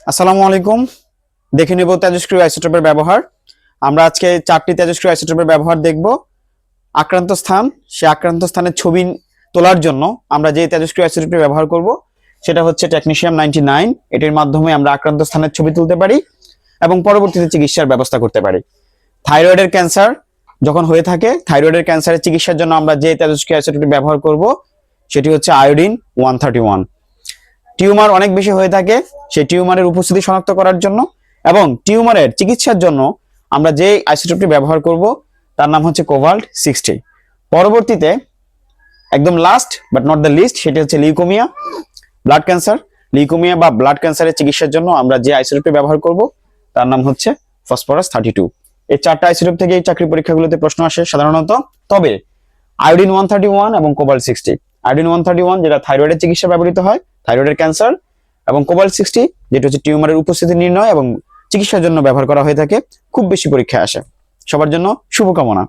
আসসালামু আলাইকুম। দেখে নেব তেজস্ক্রিয় আইসোটোপের ব্যবহার। আমরা আজকে 4টি তেজস্ক্রিয় আইসোটোপের ব্যবহার দেখব। আক্রান্ত স্থান, সে আক্রান্ত স্থানের ছবি তোলার জন্য আমরা যে তেজস্ক্রিয় আইসোটোপটি ব্যবহার করব সেটা হচ্ছে টেকনিশিয়াম 99। এটির মাধ্যমে আমরা আক্রান্ত স্থানের ছবি তুলতে পারি এবং পরবর্তীতে চিকিৎসার ব্যবস্থা করতে পারি। থাইরয়েডের ক্যান্সার যখন হয়ে থাকে, থাইরয়েডের ক্যান্সারের চিকিৎসার জন্য আমরা যে তেজস্ক্রিয় আইসোটোপটি ব্যবহার করব সেটি হচ্ছে আয়োডিন 131। টিউমার অনেক বেশি হয়ে থাকে, সেই টিউমারের উপস্থিতি শনাক্ত করার জন্য এবং টিউমারের চিকিৎসার জন্য আমরা যে আইসোটোপটি ব্যবহার করব তার নাম হচ্ছে কোভাল্ট 60। পরবর্তীতে একদম last but not the least, সেটি হচ্ছে লিউকোমিয়া, ব্লাড ক্যান্সার। লিউকোমিয়া বা ব্লাড ক্যান্সারের চিকিৎসার জন্য আমরা যে আইসোটোপটি ব্যবহার করব তার নাম হচ্ছে ফসফরাস 32। এই 4টা আইসোটোপ থেকে এই চাকরি পরীক্ষাগুলোতে প্রশ্ন আসে সাধারণত। তবে আয়োডিন 131 এবং কোভাল্ট 60, আয়োডিন 131 যেটা থাইরয়েডের চিকিৎসা ব্যবহৃত হয়, থাইরয়েডের ক্যান্সার, এবং কোভাল্ট 60 যেটা হচ্ছে টিউমারের উপস্থিতি নির্ণয় এবং চিকিৎসার জন্য ব্যবহার করা হয়ে থাকে, খুব বেশি পরীক্ষায় আসে। সবার জন্য শুভকামনা।